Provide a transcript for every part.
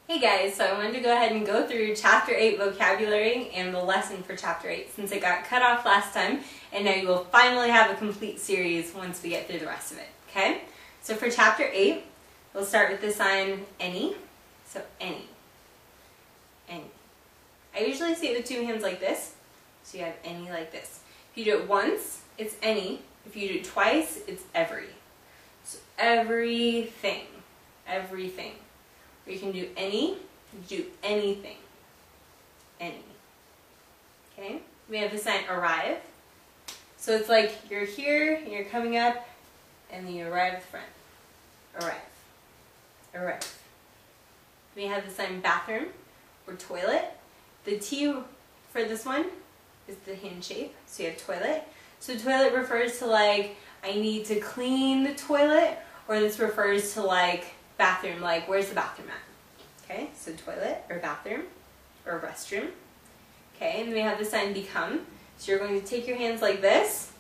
Hey guys, so I wanted to go ahead and go through Chapter 8 vocabulary and the lesson for Chapter 8 since it got cut off last time, and now you will finally have a complete series once we get through the rest of it, okay? So for Chapter 8, we'll start with the sign any. So any. Any. I usually say it with two hands like this, so you have any like this. If you do it once, it's any. If you do it twice, it's every. So everything. Everything. Or you can do any, do anything. Any. Okay? We have the sign arrive. So it's like you're here, and you're coming up, and then you arrive at the front. Arrive. Arrive. We have the sign bathroom or toilet. The T for this one is the hand shape, so you have toilet. So toilet refers to like, I need to clean the toilet, or this refers to like bathroom, like where's the bathroom at? Okay, so toilet or bathroom or restroom. Okay, and we have the sign become. So you're going to take your hands like this.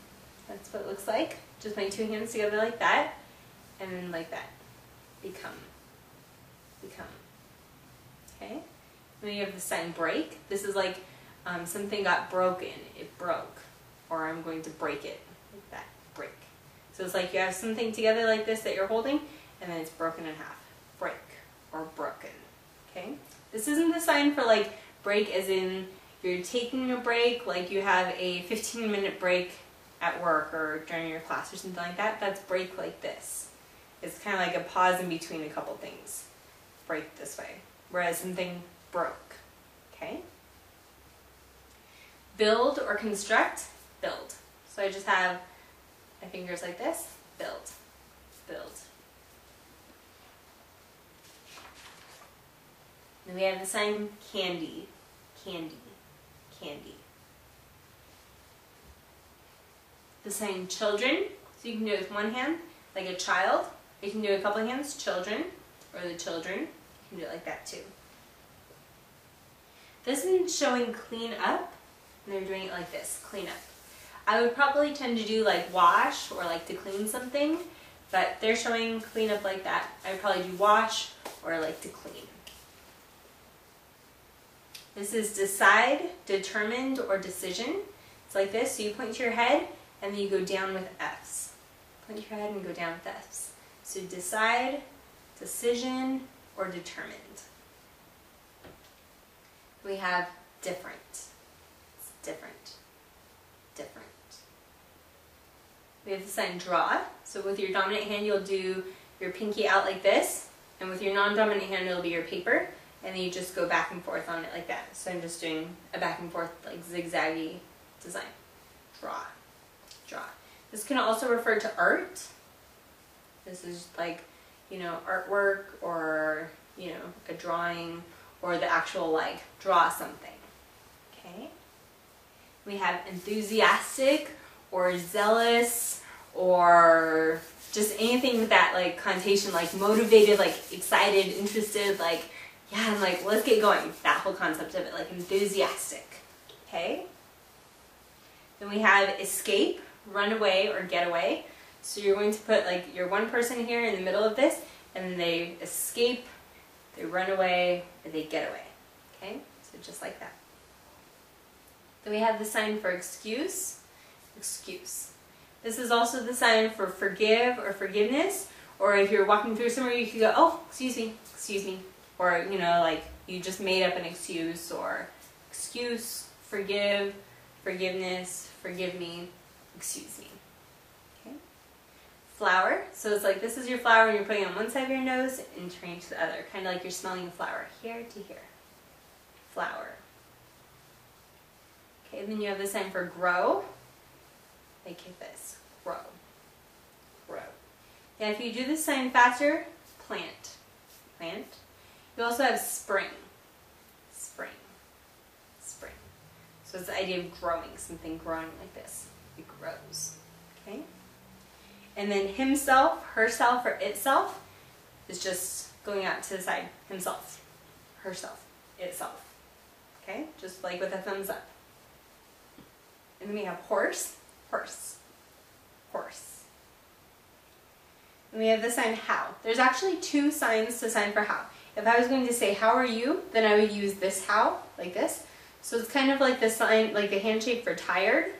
That's what it looks like. Just my two hands together like that. And then like that. Become. Become. Okay? Then you have the sign break. This is like something got broken. It broke. Or I'm going to break it. Like that. Break. So it's like you have something together like this that you're holding, and then it's broken in half. Break. Or broken. Okay? This isn't the sign for like break as in you're taking a break, like you have a 15-minute break at work or during your class or something like that. That's break like this. It's kind of like a pause in between a couple things. Break this way. Whereas something broke. Okay? Build or construct, build. So I just have my fingers like this, build, build. Then we have the sign candy, candy, candy. The sign children, so you can do it with one hand, like a child. You can do a couple hands, children, or the children. You can do it like that too. This is showing clean up, and they're doing it like this, clean up. I would probably tend to do like wash or like to clean something, but they're showing clean up like that. I would probably do wash or like to clean. This is decide, determined, or decision. It's like this, so you point to your head and then you go down with F's. Point your head and go down with F's. So decide, decision, or determined. We have different. It's different. Different. We have the sign draw. So with your dominant hand you'll do your pinky out like this, and with your non-dominant hand it'll be your paper. And then you just go back and forth on it like that. So I'm just doing a back and forth like zigzaggy design. Draw. Draw. This can also refer to art. This is like, you know, artwork or, you know, a drawing or the actual like draw something. Okay? We have enthusiastic or zealous or just anything with that like connotation, like motivated, like excited, interested, like yeah, I'm like, let's get going. That whole concept of it, like enthusiastic. Okay? Then we have escape, run away, or get away. So you're going to put like your one person here in the middle of this, and then they escape, they run away, or they get away. Okay? So just like that. Then we have the sign for excuse, excuse. This is also the sign for forgive or forgiveness, or if you're walking through somewhere, you could go, oh, excuse me, excuse me. Or, you know, like you just made up an excuse, or excuse, forgive, forgiveness, forgive me, excuse me. Okay? Flower. So it's like this is your flower and you're putting it on one side of your nose and turning to the other. Kind of like you're smelling a flower. Here to here. Flower. Okay, then you have the sign for grow. Like this. Grow. Grow. And if you do this sign faster, plant. Plant. You also have spring. Spring. Spring. So it's the idea of growing, something growing like this. It grows. Okay? And then himself, herself, or itself is just going out to the side. Himself, herself, itself. Okay? Just like with a thumbs up. And then we have horse, horse, horse. And we have the sign how. There's actually two signs to sign for how. If I was going to say, how are you? Then I would use this how, like this. So it's kind of like the sign, like the handshake for tired.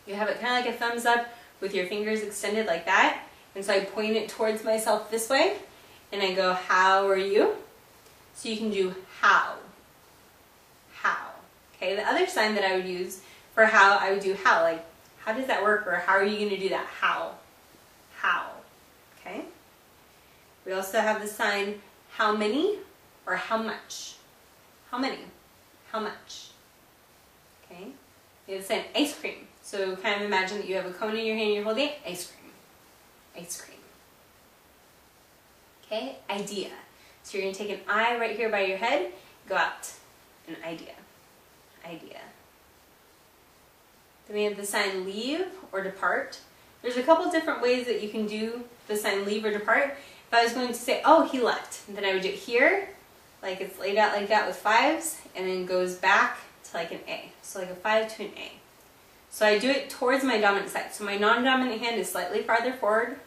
You have it kind of like a thumbs up with your fingers extended like that. And so I point it towards myself this way. And I go, how are you? So you can do how. How. Okay, the other sign that I would use for how, I would do how. Like, how does that work? Or how are you going to do that? How. How. Okay. We also have the sign how many or how much. How many? How much? Okay. We have the sign ice cream. So kind of imagine that you have a cone in your hand and you're holding ice cream. Ice cream. Okay. Idea. So you're going to take an I right here by your head, go out. An idea. Idea. Then we have the sign leave or depart. There's a couple different ways that you can do the sign leave or depart. If I was going to say, oh, he left, then I would do it here, like it's laid out like that with fives, and then goes back to like an A. So like a 5 to an A. So I do it towards my dominant side. So my non-dominant hand is slightly farther forward,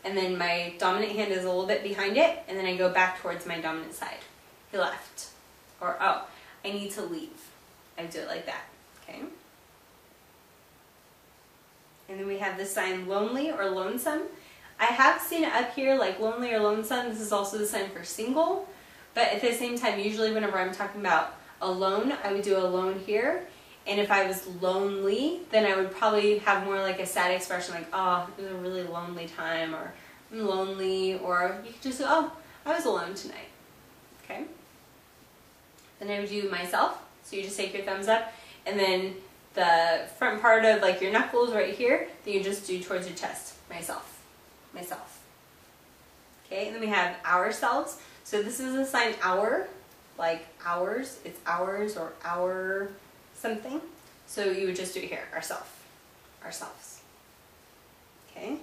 and then my dominant hand is a little bit behind it, and then I go back towards my dominant side. He left. Or, oh, I need to leave. I do it like that, okay? And then we have the sign lonely or lonesome. I have seen it up here like lonely or lonesome. This is also the sign for single. But at the same time, usually whenever I'm talking about alone, I would do alone here. And if I was lonely, then I would probably have more like a sad expression like, oh, it was a really lonely time, or I'm lonely, or you could just say, oh, I was alone tonight. Okay? Then I would do myself. So you just take your thumbs up, and then the front part of like your knuckles right here, then you just do towards your chest. Myself. Myself. Okay, and then we have ourselves. So this is a sign hour, like hours. It's hours or our something. So you would just do it here, ourself. Ourselves. Okay,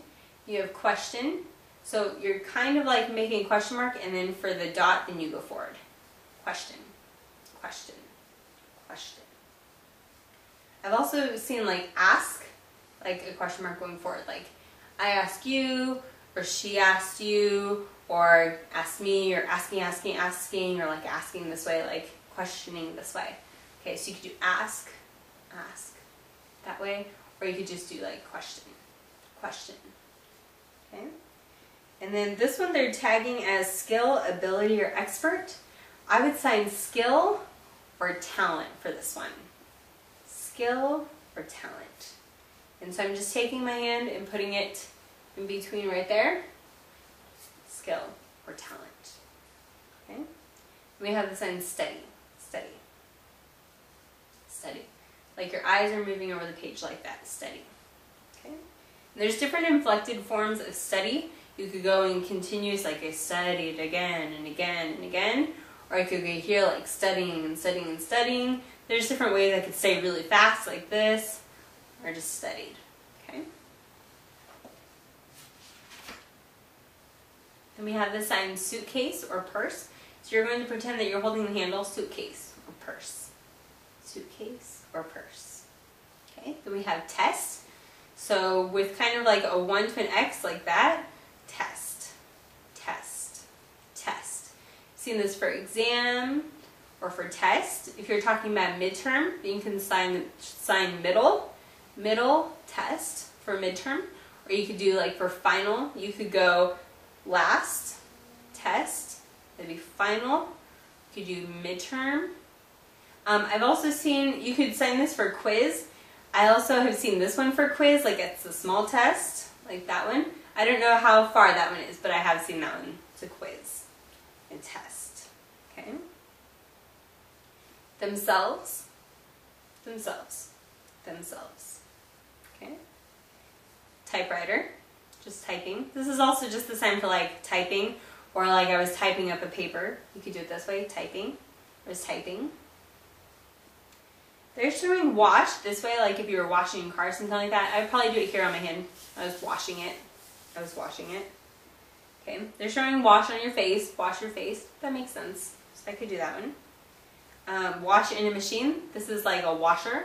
you have question. So you're kind of like making a question mark, and then for the dot, then you go forward. Question. Question. Question. I've also seen like ask, like a question mark going forward, like I ask you, or she asked you, or ask me, or asking, or like asking this way, like questioning this way. Okay, so you could do ask, that way, or you could just do like question. Okay? And then this one they're tagging as skill, ability, or expert. I would sign skill or talent for this one. Skill or talent. And so I'm just taking my hand and putting it in between right there. Skill or talent. Okay? And we have the sign steady. Steady. Steady. Like your eyes are moving over the page like that. Steady. Okay? And there's different inflected forms of steady. You could go in continuous, like I studied again and again and again. Or I could go here like studying and studying and studying. There's different ways I could say really fast like this, or just studied, okay? And we have the sign suitcase or purse. So you're going to pretend that you're holding the handle, suitcase or purse. Suitcase or purse. Okay, then we have test. So with kind of like a 1 to an X like that, test, test, test. Seen this for exam or for test. If you're talking about midterm, then you can sign middle, middle test for midterm. Or you could do like for final, you could go last test, that'd be final. You could do midterm. I've also seen, you could sign this for quiz. I also have seen this one for quiz, like it's a small test, like that one. I don't know how far that one is, but I have seen that one. It's a quiz and test. Okay. Themselves, themselves, themselves. Okay. Typewriter, just typing. This is also just the sign for like typing, or like I was typing up a paper. You could do it this way, typing. I was typing. They're showing wash this way, like if you were washing your car or something like that. I'd probably do it here on my hand. I was washing it. I was washing it. Okay, they're showing wash on your face, wash your face. That makes sense. So I could do that one. Wash in a machine. This is like a washer.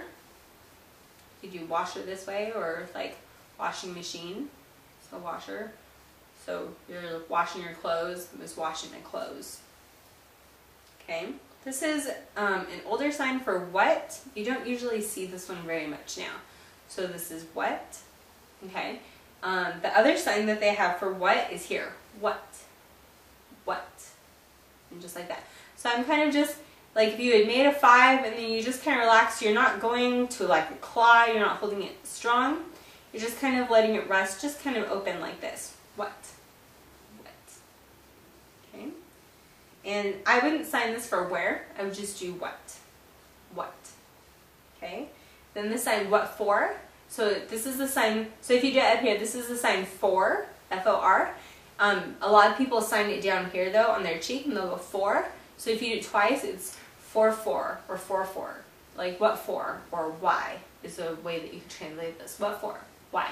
You could do washer this way, or like washing machine. So washer. So you're washing your clothes. I was washing my clothes. Okay, this is an older sign for what. You don't usually see this one very much now. So this is what. Okay, the other sign that they have for what is here. What. What. And just like that. So I'm kind of just, like if you had made a 5 and then you just kind of relax, you're not going to like a claw, you're not holding it strong. You're just kind of letting it rest, just kind of open like this. What. Okay, and I wouldn't sign this for where, I would just do what. What. Okay, then this sign what for. So this is the sign, so if you do it up here, this is the sign for, F-O-R. A lot of people sign it down here though on their cheek and they'll go for. So if you do it twice, it's for or for. Like what for or why is a way that you can translate this. What for, why.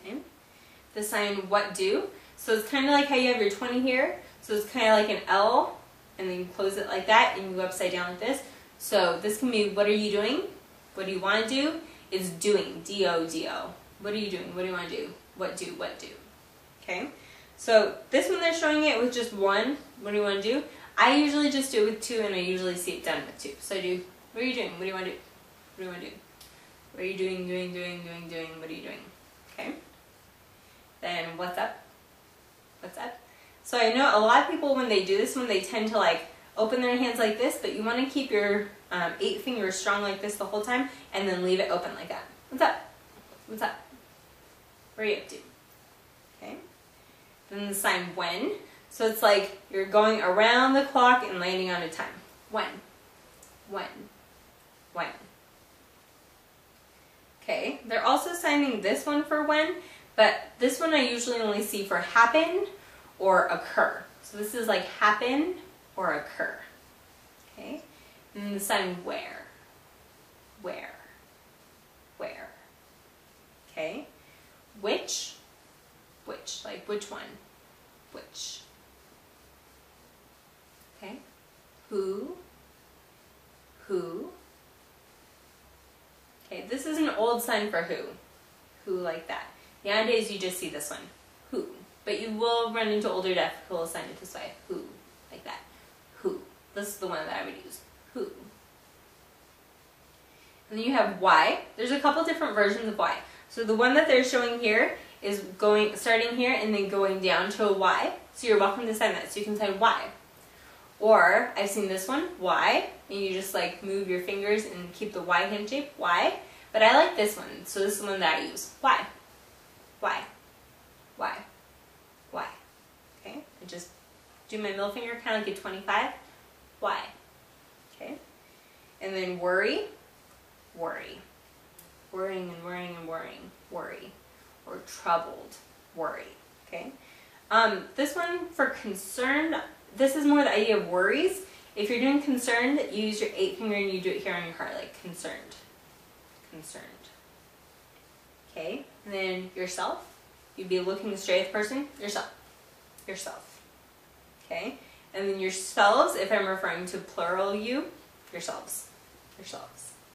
Okay, the sign what do. So it's kind of like how you have your 20 here. So it's kind of like an L, and then you close it like that, and you go upside down like this. So this can be, what are you doing? What do you want to do? It's doing, D-O-D-O. What are you doing? What do you want to do? What do, what do. Okay? So this one they're showing it with just 1. What do you want to do? I usually just do it with 2, and I usually see it done with 2. So I do, what are you doing? What do you want to do? What do you want to do? What are you doing, doing? What are you doing? Okay? Then what's up? What's up? So I know a lot of people when they do this one, they tend to like open their hands like this, but you want to keep your 8 fingers strong like this the whole time and then leave it open like that. What's up? What's up? Where are you up to? Okay. Then the sign when. So it's like you're going around the clock and landing on a time. When. When. When. Okay. They're also signing this one for when. But this one I usually only see for happen or occur. So this is like happen or occur. Okay? And then the sign where. Where. Where. Okay? Which. Which. Like which one? Which. Okay? Who. Who. Okay, this is an old sign for who. Who like that. Nowadays you just see this one, who. But you will run into older deaf who will sign it this way, who, like that. Who. This is the one that I would use, who. And then you have why. There's a couple different versions of why. So the one that they're showing here is starting here and then going down to a Y. So you're welcome to sign that. So you can sign Y. Or I've seen this one, Y, and you just like move your fingers and keep the Y hand shape, Y. But I like this one, so this is the one that I use, Y. Y. Y. Y. Okay, I just do my middle finger kind of like a 25. Y. Okay, and then worry. Worry. Worrying and worrying and worrying. Worry. Or troubled. Worry. Okay. This one for concerned, this is more the idea of worries. If you're doing concerned, you use your 8 finger and you do it here on your heart, like concerned. Concerned. Okay, and then yourself. You'd be looking straight at the person. Yourself. Yourself. Okay, and then yourselves, if I'm referring to plural you, yourselves. Yourselves.